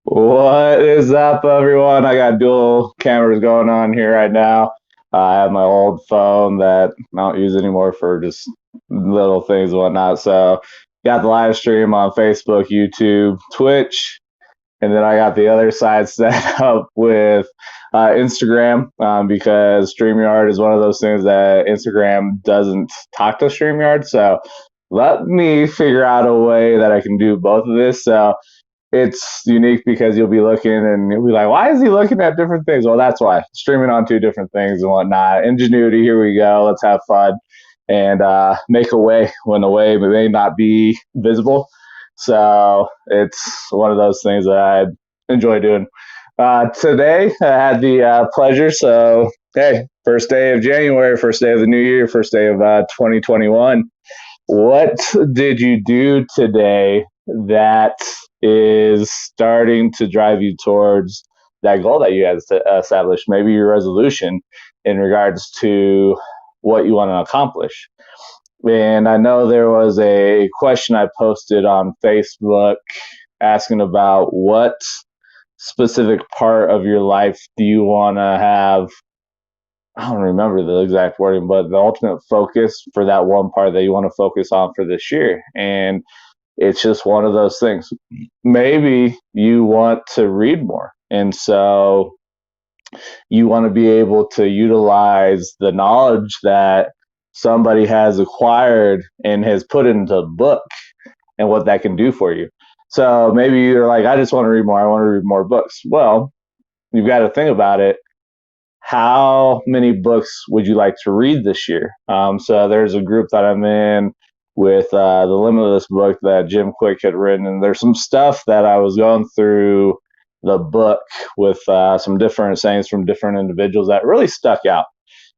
What is up, everyone? I got dual cameras going on here right now. I have my old phone that I don't use anymore for just little things and whatnot. So, got the live stream on Facebook, YouTube, Twitch, and then I got the other side set up with Instagram because StreamYard is one of those things that Instagram doesn't talk to StreamYard. So, let me figure out a way that I can do both of this. So, it's unique because you'll be looking and you'll be like, why is he looking at different things? Well, that's why. Streaming on two different things and whatnot. Ingenuity, here we go. Let's have fun and make a way when the way may not be visible. So it's one of those things that I enjoy doing. Today, I had the pleasure. So, hey, first day of January, first day of the new year, first day of 2021. What did you do today that is starting to drive you towards that goal that you had established? Maybe your resolution in regards to what you want to accomplish. And I know there was a question I posted on Facebook asking about what specific part of your life do you want to have. I don't remember the exact wording, but the ultimate focus for that one part that you want to focus on for this year. And it's just one of those things. Maybe you want to read more. And so you want to be able to utilize the knowledge that somebody has acquired and has put into a book and what that can do for you. So maybe you're like, I just want to read more. I want to read more books. Well, you've got to think about it. How many books would you like to read this year? So there's a group that I'm in with the Limitless book that Jim Quick had written, and there's some stuff that I was going through the book with some different sayings from different individuals that really stuck out.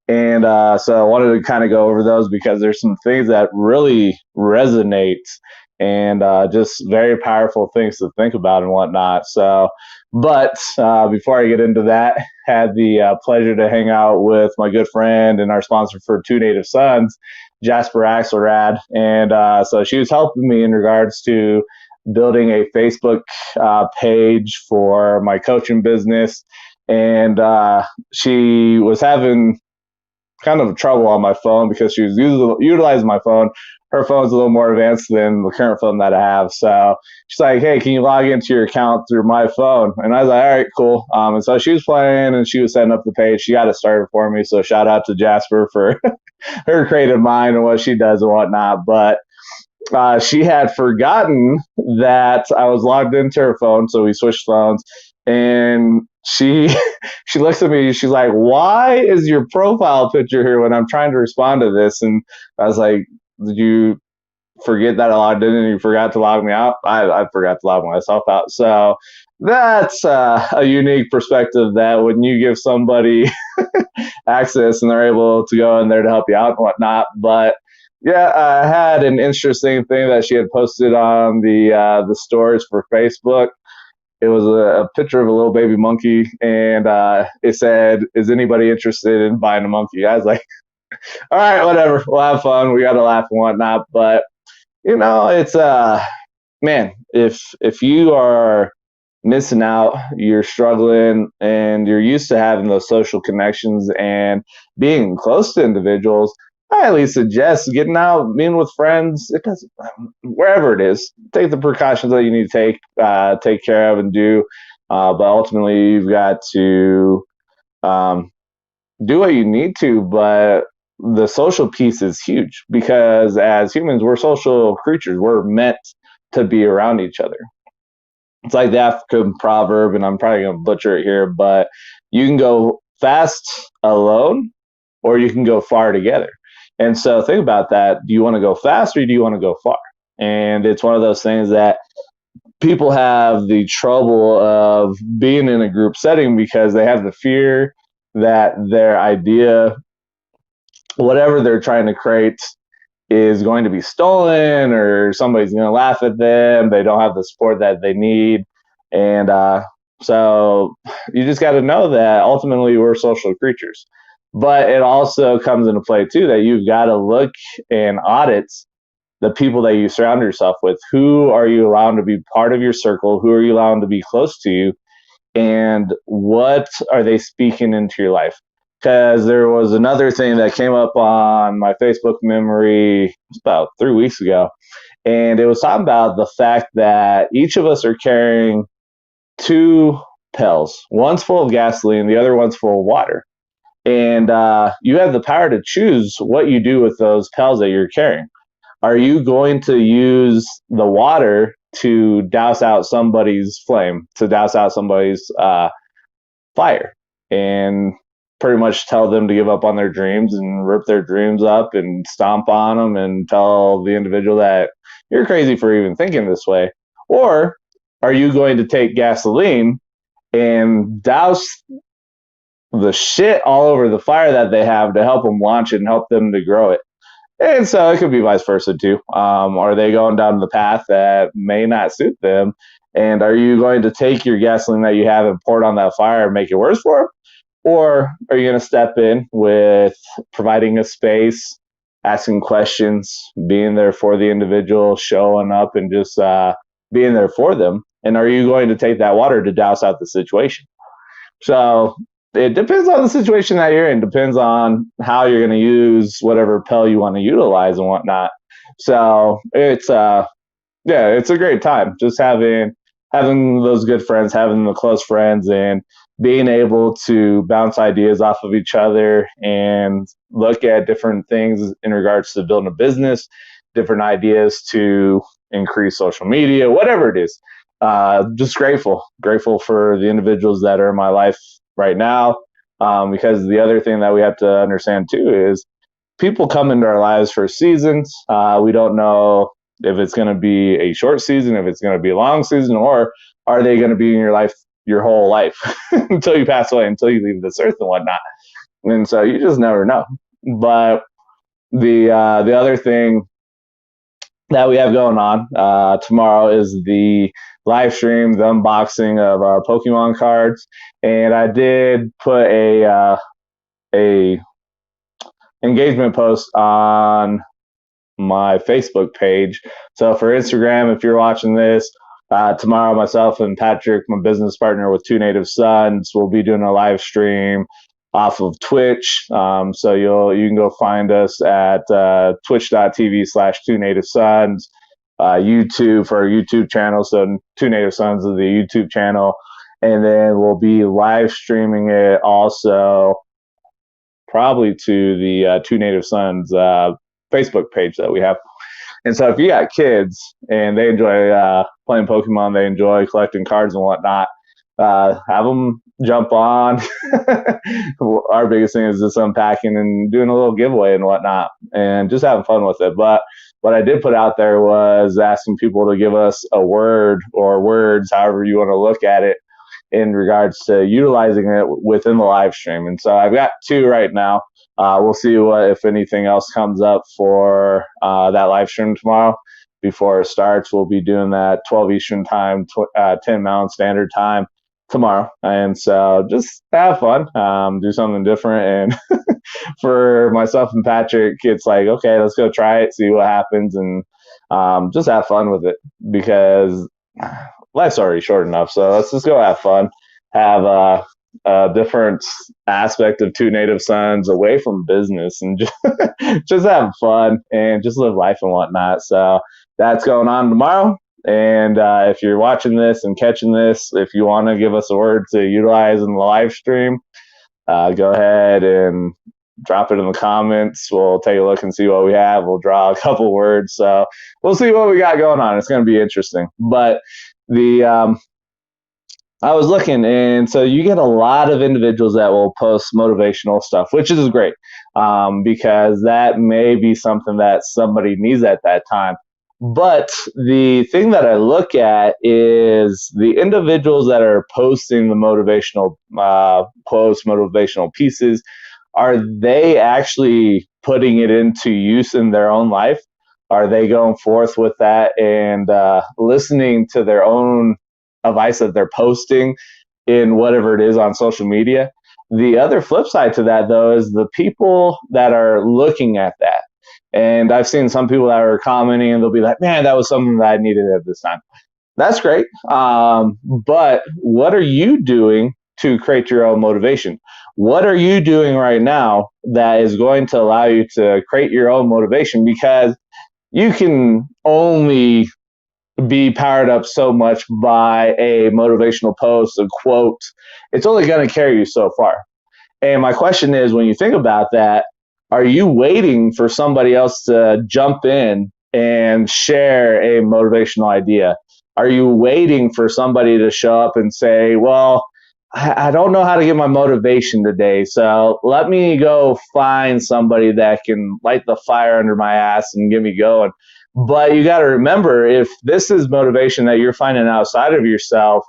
And so I wanted to kind of go over those because there's some things that really resonate and just very powerful things to think about and whatnot. So, but before I get into that, had the pleasure to hang out with my good friend and our sponsor for Two Native Sons, Jasper Axelrad. And so she was helping me in regards to building a Facebook page for my coaching business. And she was having kind of trouble on my phone because she was utilizing my phone. Her phone's a little more advanced than the current phone that I have. So she's like, hey, can you log into your account through my phone? And I was like, all right, cool. And so she was playing and she was setting up the page. She got it started for me. So shout out to Jasper for her creative mind and what she does and whatnot. But she had forgotten that I was logged into her phone. So we switched phones and she she looks at me, she's like, why is your profile picture here when I'm trying to respond to this? And I was like, did you forget that I logged in and you forgot to log me out? I forgot to log myself out. So that's a unique perspective that when you give somebody access and they're able to go in there to help you out and whatnot. But yeah, I had an interesting thing that she had posted on the stories for Facebook. It was a picture of a little baby monkey, and it said, "Is anybody interested in buying a monkey?" I was like, "All right, whatever. We'll have fun. We got to laugh and whatnot." But it's man, if you are missing out, you're struggling, and you're used to having those social connections and being close to individuals, I at least suggest getting out, being with friends. It doesn't, wherever it is, take the precautions that you need to take care of and do. But ultimately, you've got to um, do what you need to. But the social piece is huge because as humans, we're social creatures. We're meant to be around each other. It's like the African proverb, and I'm probably going to butcher it here, but you can go fast alone or you can go far together. And so think about that. Do you want to go fast or do you want to go far? And it's one of those things that people have the trouble of being in a group setting because they have the fear that their idea, whatever they're trying to create, is going to be stolen or somebody's going to laugh at them. They don't have the support that they need. And so you just got to know that ultimately we're social creatures. But it also comes into play too that you've got to look and audit the people that you surround yourself with. Who are you allowing to be part of your circle? Who are you allowing to be close to you? And what are they speaking into your life? Because there was another thing that came up on my Facebook memory about 3 weeks ago, and it was talking about the fact that each of us are carrying two pills. One's full of gasoline, the other one's full of water. And you have the power to choose what you do with those pills that you're carrying. Are you going to use the water to douse out somebody's flame, to douse out somebody's fire, and pretty much tell them to give up on their dreams and rip their dreams up and stomp on them and tell the individual that you're crazy for even thinking this way? Or are you going to take gasoline and douse the shit all over the fire that they have to help them launch it and help them to grow it? And so it could be vice versa too. Are they going down the path that may not suit them? And are you going to take your gasoline that you have and pour it on that fire and make it worse for them? Or are you going to step in with providing a space, asking questions, being there for the individual, showing up and just being there for them? And are you going to take that water to douse out the situation? So it depends on the situation that you're in. Depends on how you're going to use whatever pill you want to utilize and whatnot. So it's it's a great time just having those good friends, having the close friends, and being able to bounce ideas off of each other and look at different things in regards to building a business, different ideas to increase social media, whatever it is. Just grateful for the individuals that are in my life right now. Because the other thing that we have to understand too is people come into our lives for seasons. We don't know if it's going to be a short season, if it's going to be a long season, or are they going to be in your life your whole life until you pass away, until you leave this earth and whatnot. And so you just never know. But the other thing that we have going on tomorrow is the live stream, the unboxing of Pokemon cards, and I did put a engagement post on my Facebook page. So for Instagram, if you're watching this tomorrow, myself and Patrick, my business partner with Two Native Sons, will be doing a live stream off of Twitch. So you can go find us at twitch.tv/Two Native Sons. YouTube for our YouTube channel. So Two Native Sons is the YouTube channel. And then we'll be live streaming it also probably to the Two Native Sons Facebook page that we have. And so if you got kids and they enjoy playing Pokemon, they enjoy collecting cards and whatnot, have them jump on. Our biggest thing is just unpacking and doing a little giveaway and whatnot and just having fun with it. But what I did put out there was asking people to give us a word or words, however you want to look at it, in regards to utilizing it within the live stream. And so I've got 2 right now. We'll see what, if anything else comes up for that live stream tomorrow. Before it starts, we'll be doing that 12 Eastern time, 10 Mountain Standard Time tomorrow. And so just have fun, do something different. And for myself and Patrick, it's like, okay, let's go try it, see what happens, and just have fun with it, because life's already short enough. So let's just go have fun, have a different aspect of Two Native Sons away from business, and just have fun and just live life and whatnot. So that's going on tomorrow. And if you're watching this and catching this, if you want to give us a word to utilize in the live stream, go ahead and drop it in the comments. We'll take a look and see what we have. We'll draw a couple words. So we'll see what we got going on. It's going to be interesting. But I was looking, and so you get a lot of individuals that will post motivational stuff, which is great, because that may be something that somebody needs at that time. But the thing that I look at is the individuals that are posting the motivational posts, motivational pieces. Are they actually putting it into use in their own life? Are they going forth with that and listening to their own advice that they're posting in whatever it is on social media? The other flip side to that, though, is the people that are looking at that. And I've seen some people that are commenting and they'll be like, man, that was something that I needed at this time. That's great. But what are you doing to create your own motivation? What are you doing right now that is going to allow you to create your own motivation? Because you can only be powered up so much by a motivational post, a quote. It's only going to carry you so far. And my question is, when you think about that, are you waiting for somebody else to jump in and share a motivational idea? Are you waiting for somebody to show up and say, well, I don't know how to get my motivation today, so let me go find somebody that can light the fire under my ass and get me going. But you got to remember, if this is motivation that you're finding outside of yourself,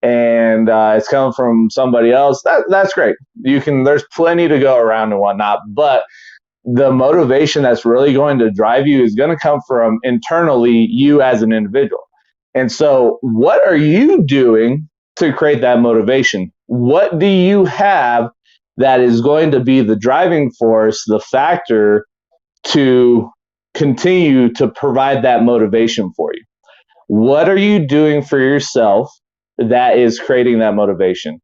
and it's coming from somebody else, that's great. There's plenty to go around and whatnot, but the motivation that's really going to drive you is going to come from internally, you as an individual. And so what are you doing to create that motivation? What do you have that is going to be the driving force, the factor to continue to provide that motivation for you? What are you doing for yourself that is creating that motivation?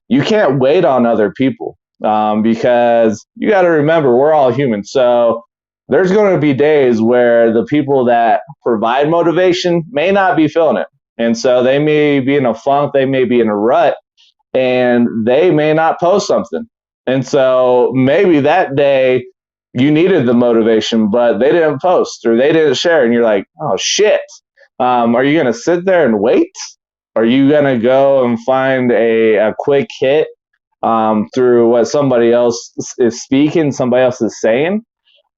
You can't wait on other people, because you got to remember, we're all human. So there's going to be days where the people that provide motivation may not be feeling it. And so they may be in a funk, they may be in a rut, and they may not post something. And so maybe that day you needed the motivation, but they didn't post or they didn't share. And you're like, oh, shit. Are you going to sit there and wait? Are you going to go and find a quick hit through what somebody else is speaking, somebody else is saying?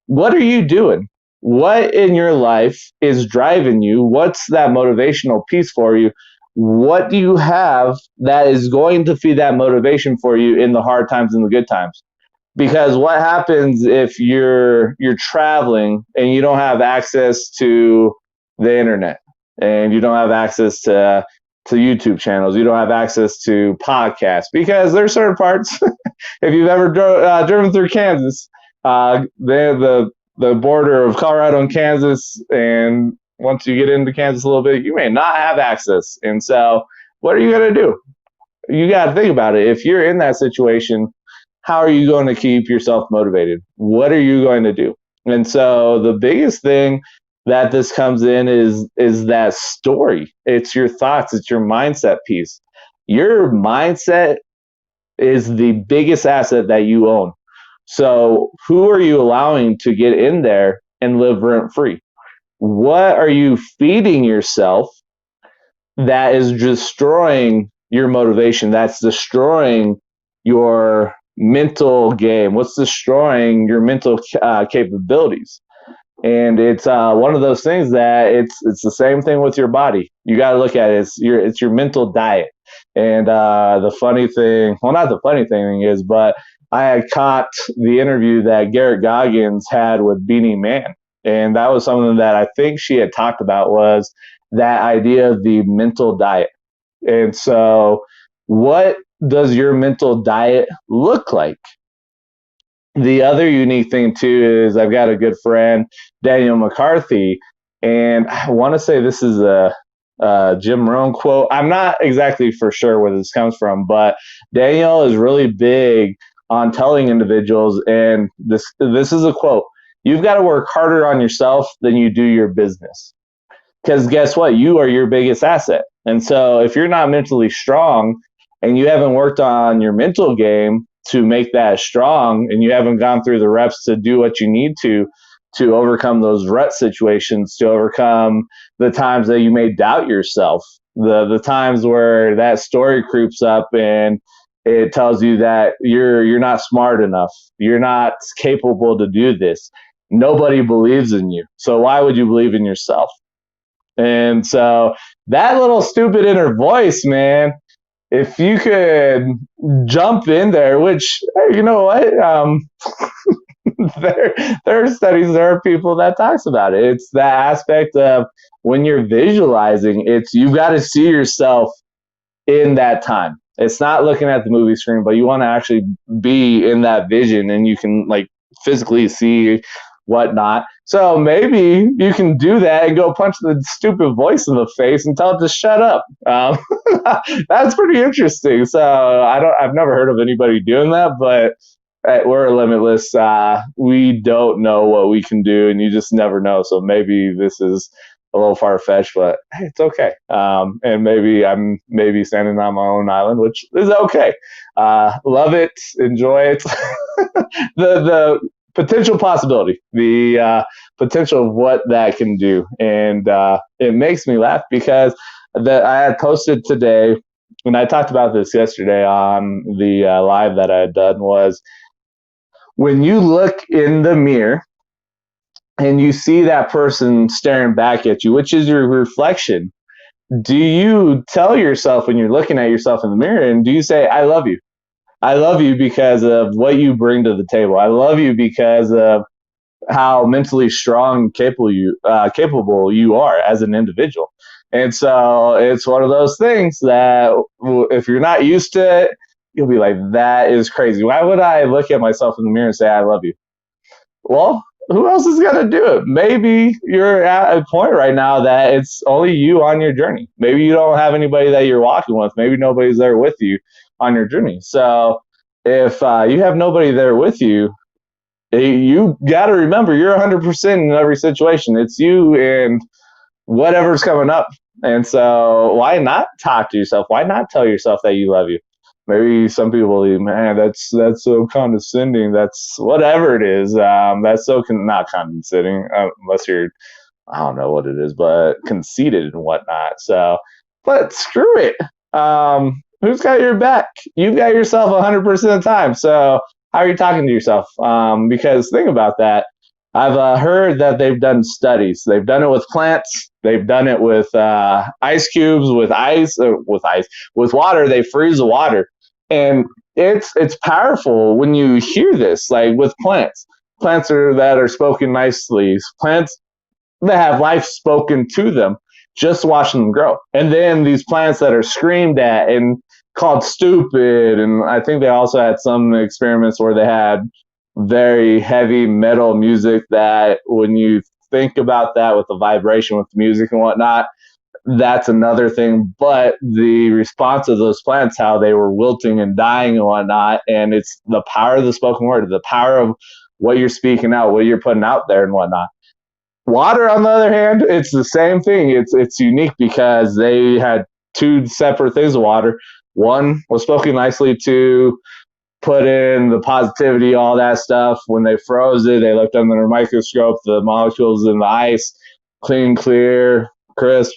What are you doing? What in your life is driving you? What's that motivational piece for you? What do you have that is going to feed that motivation for you in the hard times and the good times? Because what happens if you're traveling and you don't have access to the internet, and you don't have access to YouTube channels, you don't have access to podcasts? Because there's certain parts, if you've ever driven through Kansas, the border of Colorado and Kansas, and once you get into Kansas a little bit, you may not have access. And so what are you going to do? You got to think about it. If you're in that situation, how are you going to keep yourself motivated? What are you going to do? And so the biggest thing that this comes in is that story. It's your thoughts, it's your mindset piece. Your mindset is the biggest asset that you own. So who are you allowing to get in there and live rent free? What are you feeding yourself that is destroying your motivation, that's destroying your mental game, what's destroying your mental capabilities? And it's one of those things that it's the same thing with your body. You got to look at it. It's your mental diet. And the funny thing, well, not the funny thing is, but I had caught the interview that Garrett Goggins had with Beanie Man, and that was something that I think she had talked about, was that idea of the mental diet. And so, what does your mental diet look like? The other unique thing too is I've got a good friend, Daniel McCarthy, and I want to say this is a Jim Rohn quote. I'm not exactly for sure where this comes from, but Daniel is really big on telling individuals, and this is a quote: "You've got to work harder on yourself than you do your business." Because guess what? You are your biggest asset. And so if you're not mentally strong and you haven't worked on your mental game to make that strong, and you haven't gone through the reps to do what you need to overcome those rut situations, to overcome the times that you may doubt yourself, the times where that story creeps up and it tells you that you're not smart enough, you're not capable to do this, nobody believes in you, so why would you believe in yourself? And so that little stupid inner voice, man, if you could jump in there, which, you know what, there are studies, there are people that talks about it. It's that aspect of when you're visualizing, it's you've got to see yourself in that time. It's not looking at the movie screen, but you want to actually be in that vision, and you can like physically see whatnot. So maybe you can do that and go punch the stupid voice in the face and tell it to shut up. That's pretty interesting. So I've never heard of anybody doing that, but we're limitless. We don't know what we can do, and you just never know. So maybe this is a little far fetched, but hey, it's okay. And maybe I'm standing on my own island, which is okay. Love it, enjoy it. The potential possibility, the potential of what that can do, and it makes me laugh because I had posted today, and I talked about this yesterday on the live that I had done, was when you look in the mirror and you see that person staring back at you, which is your reflection, do you tell yourself when you're looking at yourself in the mirror, and do you say, I love you? I love you because of what you bring to the table. I love you because of how mentally strong, capable you are as an individual. And so it's one of those things that if you're not used to it, you'll be like, that is crazy. Why would I look at myself in the mirror and say, I love you? Well, who else is going to do it? Maybe you're at a point right now that it's only you on your journey. Maybe you don't have anybody that you're walking with. Maybe nobody's there with you on your journey. So if you have nobody there with you, you got to remember you're 100% in every situation. It's you and whatever's coming up. And so why not talk to yourself? Why not tell yourself that you love you? Maybe some people, man, that's so condescending. That's whatever it is. That's so not condescending, unless you're, I don't know what it is, but conceited and whatnot. So, but screw it. Who's got your back? You've got yourself 100% of the time. So how are you talking to yourself? Because think about that. I've heard that they've done studies. They've done it with plants. They've done it with ice cubes, with water. They freeze the water, and it's powerful when you hear this. Like with plants that are spoken nicely, plants that have life spoken to them. Just watching them grow, and then these plants that are screamed at and called stupid, and I think they also had some experiments where they had very heavy metal music that when you think about that with the vibration with the music and whatnot, that's another thing. But the response of those plants, how they were wilting and dying and whatnot, and it's the power of the spoken word, the power of what you're speaking out, what you're putting out there and whatnot. Water, on the other hand, it's the same thing. It's unique because they had two separate things of water. One was spoken nicely to, put in the positivity, all that stuff. When they froze it, they looked under a microscope, the molecules in the ice, clean, clear, crisp.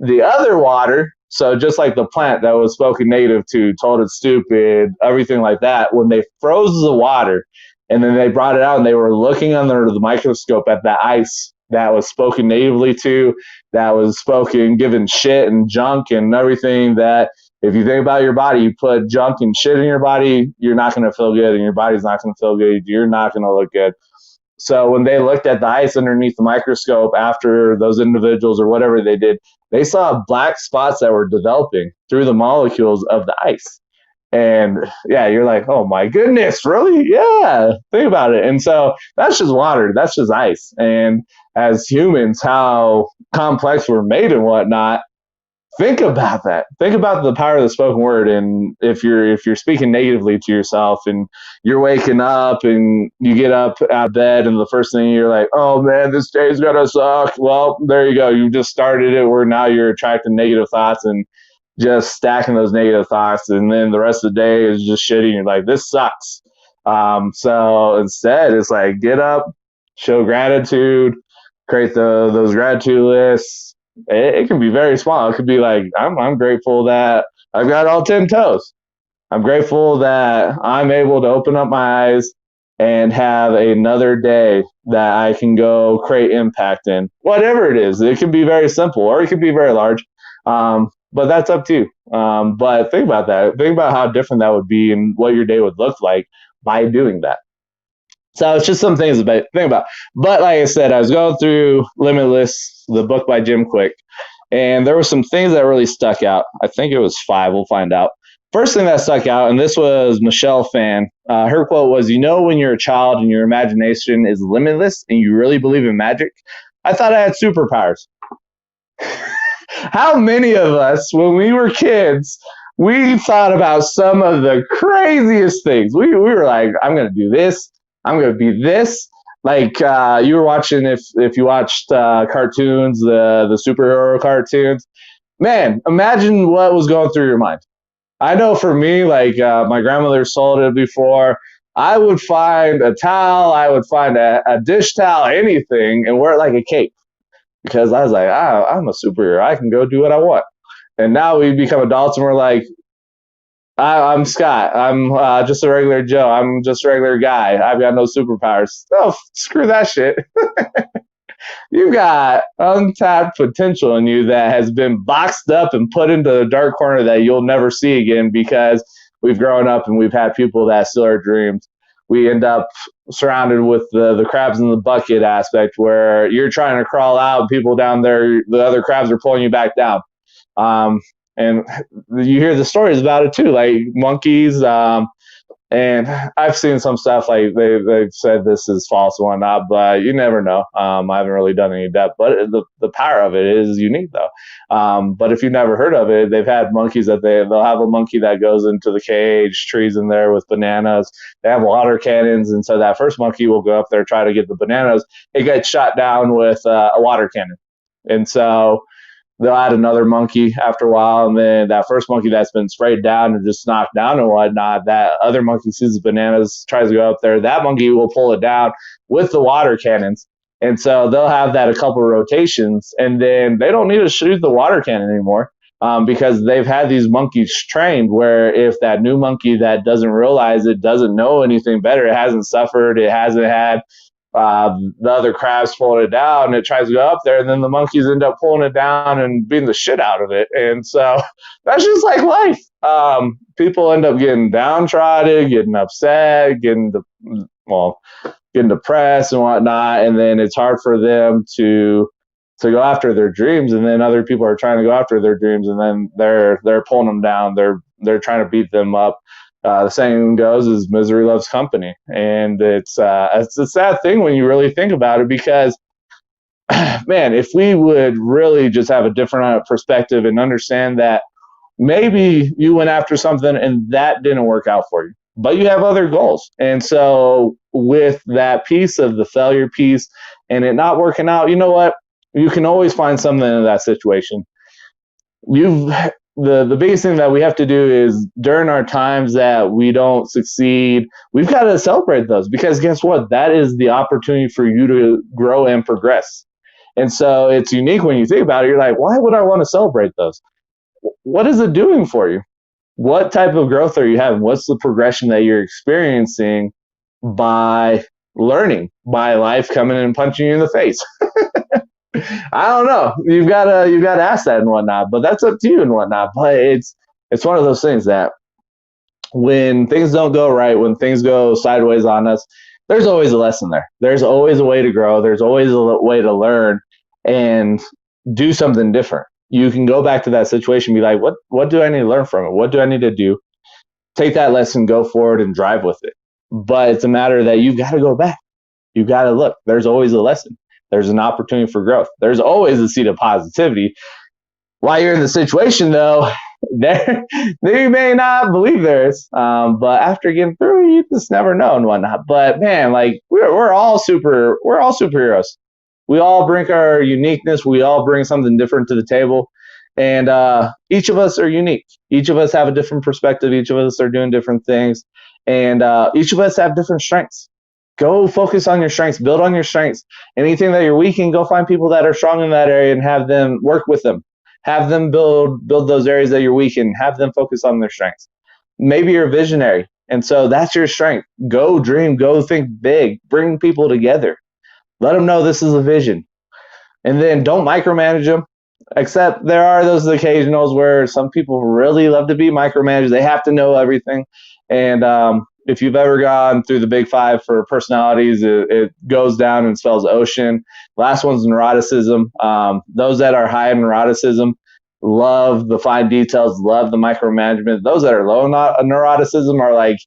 The other water, so just like the plant that was spoken native to, told it stupid, everything like that, when they froze the water and then they brought it out and they were looking under the microscope at the ice that was spoken natively to, that was spoken, given shit and junk and everything, that if you think about your body, you put junk and shit in your body, you're not going to feel good, and your body's not going to feel good. You're not going to look good. So when they looked at the ice underneath the microscope after those individuals or whatever they did, they saw black spots that were developing through the molecules of the ice. And yeah, you're like, oh my goodness, really? Yeah, think about it. And so that's just water, that's just ice. And as humans, how complex we're made and whatnot. Think about that. Think about the power of the spoken word. And if you're speaking negatively to yourself and you're waking up and you get up out of bed and the first thing you're like, oh man, this day's gonna suck. Well, there you go. You just started it where now you're attracting negative thoughts and just stacking those negative thoughts, and then the rest of the day is just shitty. And you're like, this sucks. So instead, it's like, get up, show gratitude, create those gratitude lists. It can be very small. It could be like, I'm grateful that I've got all 10 toes. I'm grateful that I'm able to open up my eyes and have another day that I can go create impact in. Whatever it is, it can be very simple or it can be very large. But that's up to you. But think about that. Think about how different that would be and what your day would look like by doing that. So it's just some things to think about. But like I said, I was going through Limitless, the book by Jim Kwik, and there were some things that really stuck out. I think it was 5. We'll find out. First thing that stuck out, and this was Michelle Phan. Her quote was, "You know, when you're a child and your imagination is limitless and you really believe in magic, I thought I had superpowers." How many of us, when we were kids, we thought about some of the craziest things? We were like, I'm going to do this. I'm going to be this. Like you were watching, if you watched cartoons, the superhero cartoons, man, imagine what was going through your mind. I know for me, like my grandmother sold it before. I would find a towel, I would find a dish towel, anything, and wear it like a cape because I was like, I'm a superhero. I can go do what I want. And now we become adults and we're like, I'm Scott. I'm just a regular Joe. I'm just a regular guy. I've got no superpowers. Oh, screw that shit. You've got untapped potential in you that has been boxed up and put into the dark corner that you'll never see again because we've grown up and we've had people that steal our dreams. We end up surrounded with the crabs in the bucket aspect where you're trying to crawl out and people down there, the other crabs are pulling you back down. And you hear the stories about it too, like monkeys. And I've seen some stuff like they've said this is false and whatnot, but you never know. I haven't really done any depth, but the power of it is unique though. But if you've never heard of it, they've had monkeys that they'll have a monkey that goes into the cage, trees in there with bananas. They have water cannons, and so that first monkey will go up there try to get the bananas. It gets shot down with a water cannon, and so they'll add another monkey after a while, and then that first monkey that's been sprayed down and just knocked down and whatnot, that other monkey sees the bananas, tries to go up there. That monkey will pull it down with the water cannons. And so they'll have that a couple of rotations, and then they don't need to shoot the water cannon anymore because they've had these monkeys trained where if that new monkey that doesn't realize it, doesn't know anything better, it hasn't suffered, it hasn't had the other crabs pulling it down, and it tries to go up there, and then the monkeys end up pulling it down and beating the shit out of it. And so that's just like life. People end up getting downtrodden, getting upset, getting depressed and whatnot, and then it's hard for them to go after their dreams, and then other people are trying to go after their dreams, and then they're pulling them down. They're trying to beat them up. The saying goes is misery loves company. And it's a sad thing when you really think about it because, man, if we would really just have a different perspective and understand that maybe you went after something and that didn't work out for you, but you have other goals. And so with that piece of the failure piece and it not working out, you know what? You can always find something in that situation. The biggest thing that we have to do is during our times that we don't succeed, we've got to celebrate those because guess what? That is the opportunity for you to grow and progress. And so it's unique when you think about it. You're like, why would I want to celebrate those? What is it doing for you? What type of growth are you having? What's the progression that you're experiencing by learning, by life coming and punching you in the face? I don't know. You've got to ask that and whatnot, but that's up to you and whatnot. But it's one of those things that when things don't go right, when things go sideways on us, there's always a lesson there. There's always a way to grow. There's always a way to learn and do something different. You can go back to that situation, and be like, what do I need to learn from it? What do I need to do? Take that lesson, go forward, and drive with it. But it's a matter that you've got to go back. You've got to look. There's always a lesson. There's an opportunity for growth. There's always a seed of positivity. While you're in the situation, though, they may not believe there is. But after getting through, you just never know and whatnot. But man, like we're all superheroes. We all bring our uniqueness. We all bring something different to the table. And each of us are unique. Each of us have a different perspective. Each of us are doing different things. And each of us have different strengths. Go focus on your strengths, build on your strengths. Anything that you're weak in, go find people that are strong in that area and have them work with them. Have them build those areas that you're weak in. Have them focus on their strengths. Maybe you're a visionary, and so that's your strength. Go dream, go think big, bring people together. Let them know this is a vision. And then don't micromanage them, except there are those occasionals where some people really love to be micromanaged. They have to know everything. And if you've ever gone through the big five for personalities, it goes down and spells ocean. Last one's neuroticism. Those that are high in neuroticism, love the fine details, love the micromanagement. Those that are low neuroticism are like,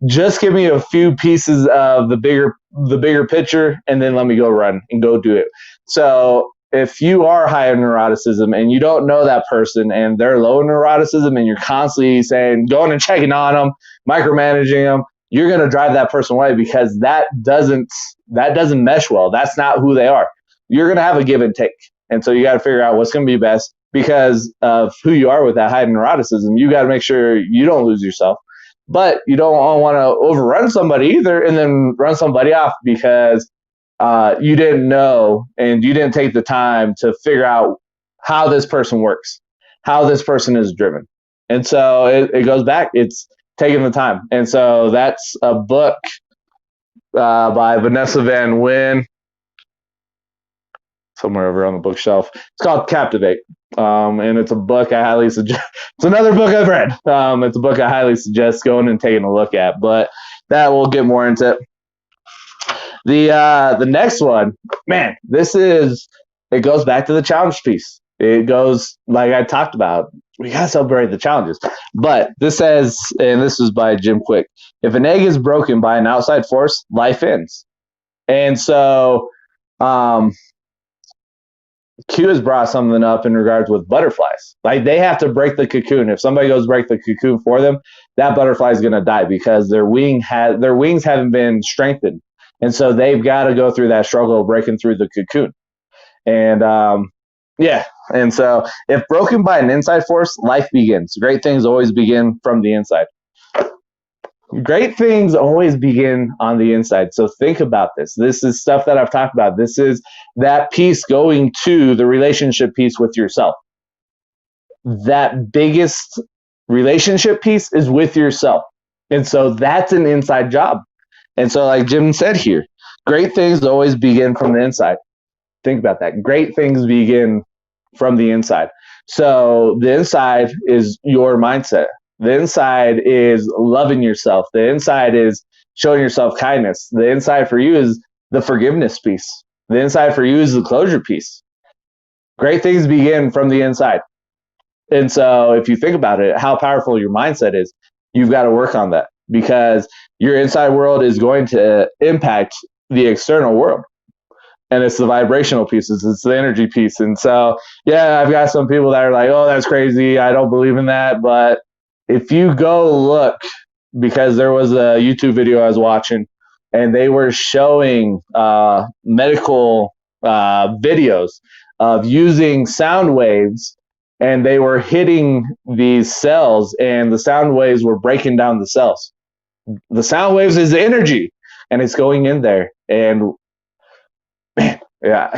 just give me a few pieces of the bigger picture, and then let me go run and go do it. So if you are high in neuroticism and you don't know that person and they're low in neuroticism and you're constantly saying, going and checking on them, micromanaging them, you're going to drive that person away because that doesn't mesh well. That's not who they are. You're going to have a give and take. And so you got to figure out what's going to be best because of who you are with that high neuroticism. You got to make sure you don't lose yourself. But you don't want to overrun somebody either and then run somebody off because you didn't know and you didn't take the time to figure out how this person works, how this person is driven. And so it goes back. It's taking the time. And so that's a book by Vanessa Van Wyn, somewhere over on the bookshelf. It's called Captivate. And it's a book I highly suggest. It's another book I've read. It's a book I highly suggest going and taking a look at, but that we'll get more into. The next one, man, it goes back to the challenge piece. It goes, like I talked about, we got to celebrate the challenges. But this says, and this is by Jim Quick, if an egg is broken by an outside force, life ends. And so, Q has brought something up in regards with butterflies. Like they have to break the cocoon. If somebody goes break the cocoon for them, that butterfly is going to die because their wings haven't been strengthened, and so they've got to go through that struggle of breaking through the cocoon. And and so if broken by an inside force, life begins. Great things always begin from the inside. Great things always begin on the inside. So think about this. This is stuff that I've talked about. This is that piece going to the relationship piece with yourself. That biggest relationship piece is with yourself. And so that's an inside job. And so like Jim said here, great things always begin from the inside. Think about that. Great things begin from the inside. So the inside is your mindset. The inside is loving yourself. The inside is showing yourself kindness. The inside for you is the forgiveness piece. The inside for you is the closure piece. Great things begin from the inside. And so if you think about it, how powerful your mindset is, you've got to work on that because your inside world is going to impact the external world. And it's the vibrational pieces. It's the energy piece. And so, yeah, I've got some people that are like, oh, that's crazy. I don't believe in that. But if you go look, because there was a YouTube video I was watching, and they were showing medical videos of using sound waves, and they were hitting these cells, and the sound waves were breaking down the cells. The sound waves is energy, and it's going in there. And, man, yeah.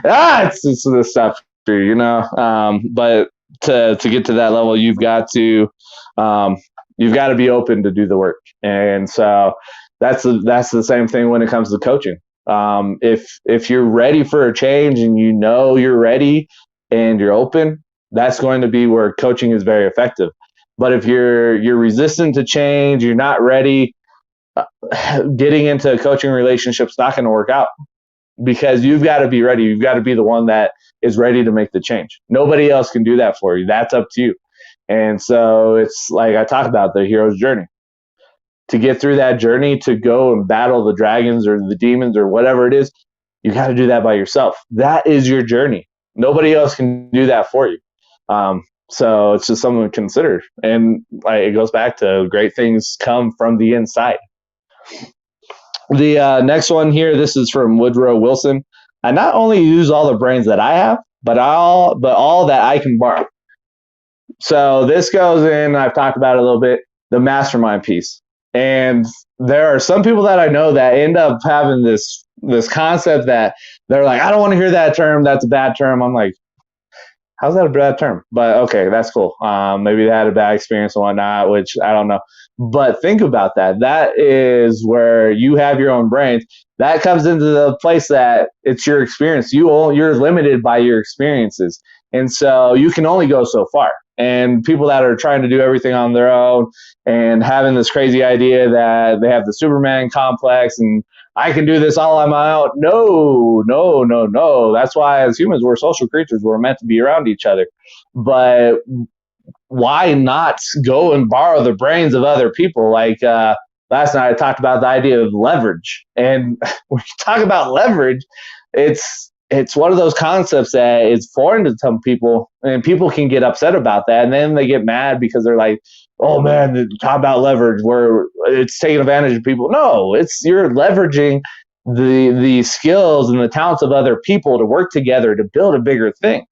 It's the stuff, you know? But to get to that level, you've got to be open to do the work. And so that's the same thing when it comes to coaching. If you're ready for a change and you know you're ready and you're open, that's going to be where coaching is very effective. But if you're resistant to change, you're not ready, getting into a coaching relationship's not going to work out because you've got to be ready. You've got to be the one that is ready to make the change. Nobody else can do that for you. That's up to you. And so it's like I talked about the hero's journey. To get through that journey, to go and battle the dragons or the demons or whatever it is, you got to do that by yourself. That is your journey. Nobody else can do that for you. So it's just something to consider. And it goes back to great things come from the inside. The next one here, this is from Woodrow Wilson. I not only use all the brains that I have, but all that I can borrow. So this goes in, I've talked about it a little bit, the mastermind piece. And there are some people that I know that end up having this concept that they're like, I don't want to hear that term. That's a bad term. I'm like, how's that a bad term? But okay, that's cool. Maybe they had a bad experience and whatnot, which I don't know. But think about that. That is where you have your own brains. That comes into the place that it's your experience. You're limited by your experiences. And so you can only go so far. And people that are trying to do everything on their own and having this crazy idea that they have the Superman complex and I can do this all on my own. No, no, no, no. That's why as humans, we're social creatures. We're meant to be around each other. But why not go and borrow the brains of other people? Like last night, I talked about the idea of leverage, and when you talk about leverage, it's one of those concepts that is foreign to some people, and people can get upset about that, and then they get mad because they're like, "Oh man, talk about leverage, where it's taking advantage of people." No, it's you're leveraging the skills and the talents of other people to work together to build a bigger thing.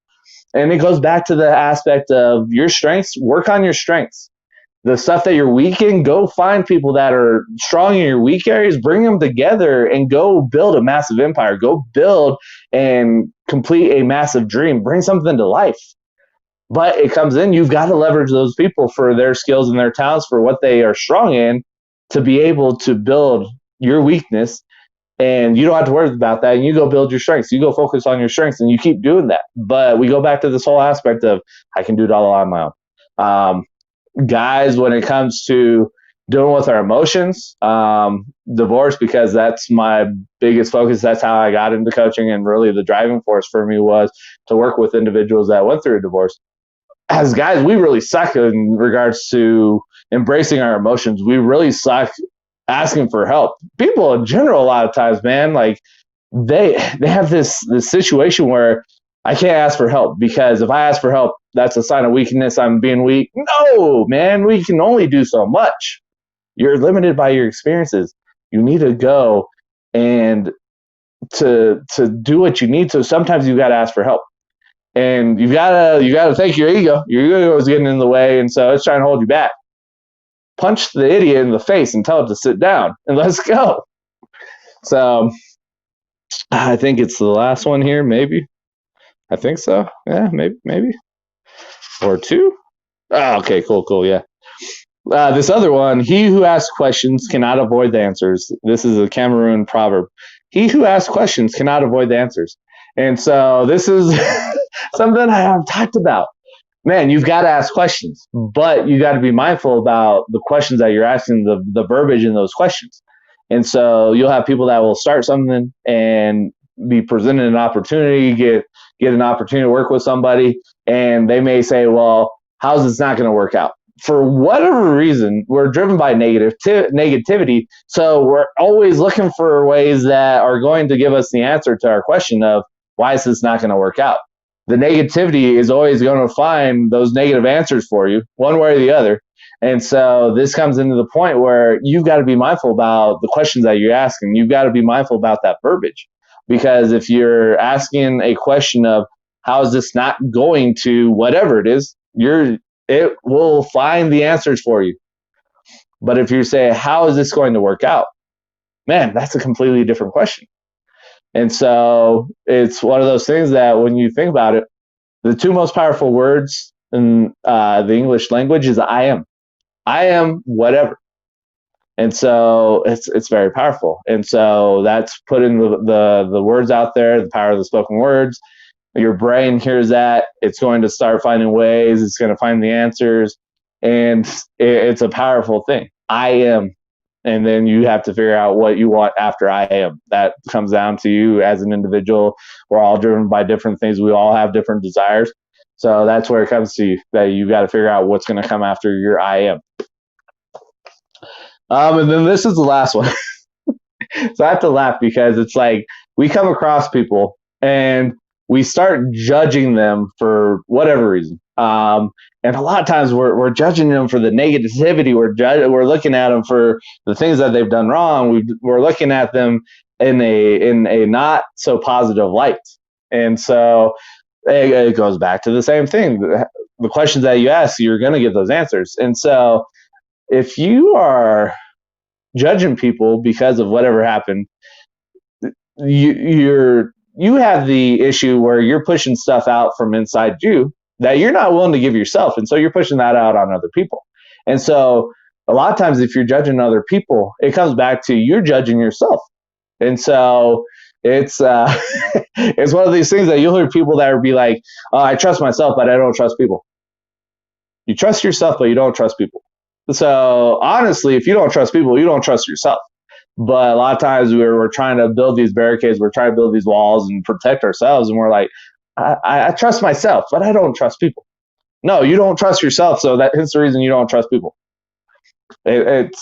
And it goes back to the aspect of your strengths. Work on your strengths. The stuff that you're weak in, go find people that are strong in your weak areas, bring them together and go build a massive empire. Go build and complete a massive dream. Bring something to life. But it comes in, you've got to leverage those people for their skills and their talents for what they are strong in to be able to build your weakness, and you don't have to worry about that. And you go build your strengths. You go focus on your strengths, and you keep doing that. But we go back to this whole aspect of I can do it all on my own. Guys, when it comes to dealing with our emotions, divorce, because that's my biggest focus. That's how I got into coaching, and really the driving force for me was to work with individuals that went through a divorce. As guys, we really suck in regards to embracing our emotions. We really suck asking for help. People in general, a lot of times, man, like they have this situation where I can't ask for help because if I ask for help, that's a sign of weakness. I'm being weak. No, man, we can only do so much. You're limited by your experiences. You need to go and to do what you need to. Sometimes you got to ask for help, and you gotta thank your ego. Your ego is getting in the way, and so it's trying to hold you back. Punch the idiot in the face and tell it to sit down, and let's go. So I think it's the last one here, maybe. I think so. Yeah, maybe. Or two. Oh, okay, cool. Yeah. This other one, he who asks questions cannot avoid the answers. This is a Cameroon proverb. He who asks questions cannot avoid the answers. And so this is something I have talked about. Man, you've got to ask questions, but you got to be mindful about the questions that you're asking, the verbiage in those questions. And so you'll have people that will start something and be presented an opportunity, get an opportunity to work with somebody, and they may say, well, how's this not going to work out? For whatever reason, we're driven by negativity, so we're always looking for ways that are going to give us the answer to our question of why is this not going to work out? The negativity is always going to find those negative answers for you, one way or the other. And so this comes into the point where you've got to be mindful about the questions that you're asking. You've got to be mindful about that verbiage. Because if you're asking a question of how is this not going to whatever it is, it will find the answers for you. But if you say, how is this going to work out? Man, that's a completely different question. And so it's one of those things that when you think about it, the two most powerful words in the English language is I am. I am whatever. And so it's very powerful. And so that's putting the words out there, the power of the spoken words. Your brain hears that. It's going to start finding ways. It's going to find the answers. And it's a powerful thing. I am. And then you have to figure out what you want after I am. That comes down to you as an individual. We're all driven by different things. We all have different desires. So that's where it comes to you, that you got to figure out what's going to come after your I am. And then this is the last one. So I have to laugh because it's like we come across people and we start judging them for whatever reason. And a lot of times we're judging them for the negativity. We're looking at them for the things that they've done wrong. We're looking at them in a not so positive light. And so it goes back to the same thing. The questions that you ask, you're going to get those answers. And so if you are judging people because of whatever happened, you have the issue where you're pushing stuff out from inside you that you're not willing to give yourself. And so you're pushing that out on other people. And so a lot of times if you're judging other people, it comes back to you're judging yourself. And so it's it's one of these things that you'll hear people that will be like, oh, I trust myself, but I don't trust people. You trust yourself, but you don't trust people. So honestly, if you don't trust people, you don't trust yourself. But a lot of times we're trying to build these barricades, we're trying to build these walls and protect ourselves, and we're like, I trust myself, but I don't trust people. No, you don't trust yourself, so that's the reason you don't trust people. And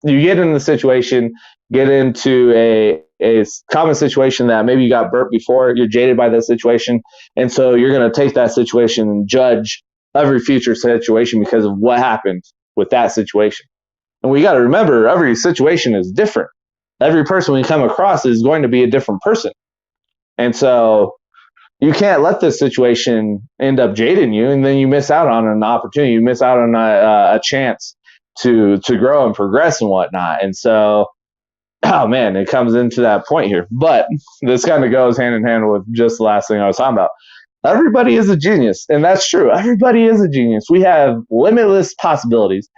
you get in the situation, get into a common situation that maybe you got burnt before, you're jaded by that situation, and so you're going to take that situation and judge every future situation because of what happened with that situation. And we got to remember, every situation is different. Every person we come across is going to be a different person. And so you can't let this situation end up jading you, and then you miss out on an opportunity. You miss out on a chance to grow and progress and whatnot. And so, oh man, it comes into that point here. But this kind of goes hand in hand with just the last thing I was talking about. Everybody is a genius, and that's true. Everybody is a genius. We have limitless possibilities.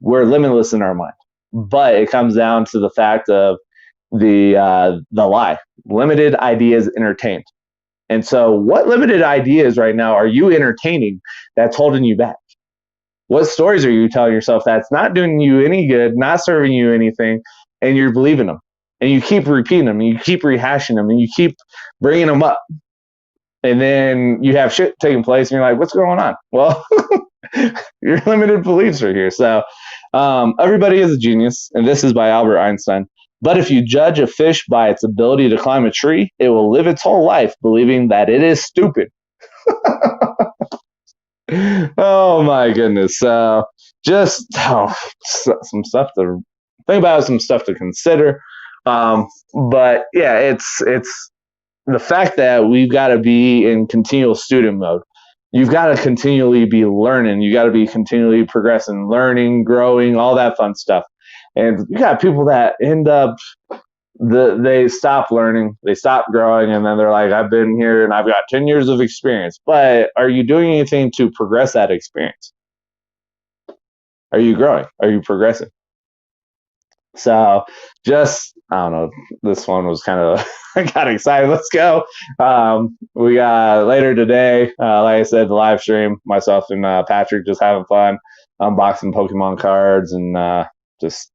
We're limitless in our mind, but it comes down to the fact of the lie. Limited ideas entertained. And so, what limited ideas right now are you entertaining that's holding you back? What stories are you telling yourself that's not doing you any good, not serving you anything, and you're believing them? And you keep repeating them, and you keep rehashing them, and you keep bringing them up. And then you have shit taking place, and you're like, what's going on? Well, your limited beliefs are here. So, everybody is a genius, and this is by Albert Einstein. But if you judge a fish by its ability to climb a tree, it will live its whole life believing that it is stupid. Oh my goodness. Just some stuff to think about, some stuff to consider. But yeah, it's the fact that we've got to be in continual student mode. You've got to continually be learning. You got to be continually progressing, learning, growing, all that fun stuff. And you got people that end up, they stop learning, they stop growing, and then they're like, I've been here and I've got 10 years of experience. But are you doing anything to progress that experience? Are you growing? Are you progressing? So just, I don't know, this one was kind of, I got excited. Let's go. We got later today, like I said, the live stream, myself and Patrick just having fun, unboxing Pokemon cards and just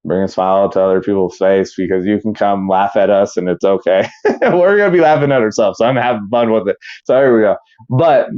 bring a smile to other people's face, because you can come laugh at us and it's okay. We're going to be laughing at ourselves. So I'm having fun with it. So here we go. But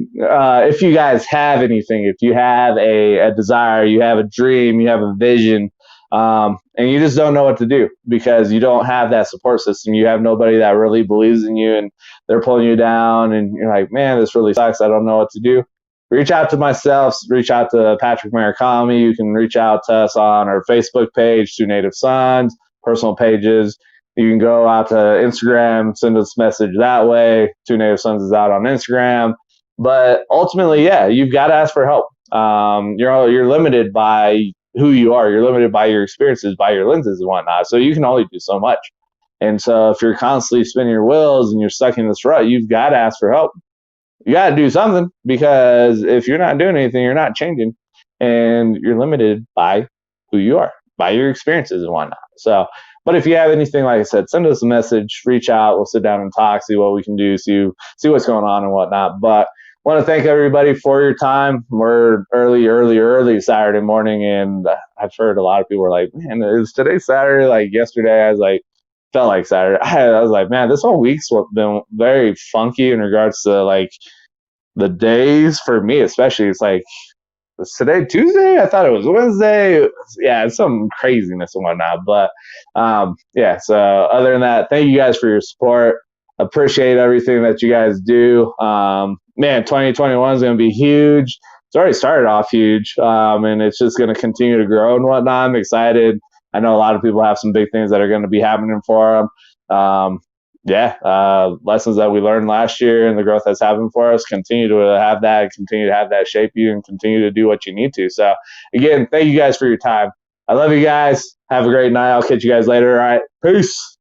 if you guys have anything, if you have a desire, you have a dream, you have a vision, and you just don't know what to do because you don't have that support system. You have nobody that really believes in you and they're pulling you down and you're like, man, this really sucks. I don't know what to do. Reach out to myself, reach out to Patrick Murakami. You can reach out to us on our Facebook page, Two Native Sons, personal pages. You can go out to Instagram, send us a message that way. Two Native Sons is out on Instagram. But ultimately, yeah, you've got to ask for help. You're limited by who you are. You're limited by your experiences, by your lenses and whatnot. So you can only do so much. And so if you're constantly spinning your wheels and you're stuck in this rut, you've got to ask for help. You got to do something, because if you're not doing anything, you're not changing, and you're limited by who you are, by your experiences and whatnot. So, but if you have anything, like I said, send us a message, reach out, we'll sit down and talk, see what we can do, see what's going on and whatnot. But I want to thank everybody for your time. We're early Saturday morning, and I've heard a lot of people are like, man, is today Saturday? Like yesterday, I was like, felt like Saturday. I was like, man, this whole week's been very funky in regards to like the days for me, especially. It's like, was today Tuesday? I thought it was Wednesday. Yeah, it's some craziness and whatnot. But yeah, so other than that, thank you guys for your support. Appreciate everything that you guys do. Man, 2021 is going to be huge. It's already started off huge, and it's just going to continue to grow and whatnot. I'm excited. I know a lot of people have some big things that are going to be happening for them. Lessons that we learned last year and the growth that's happened for us, continue to have that shape you and continue to do what you need to. So again, thank you guys for your time. I love you guys. Have a great night. I'll catch you guys later. All right. Peace.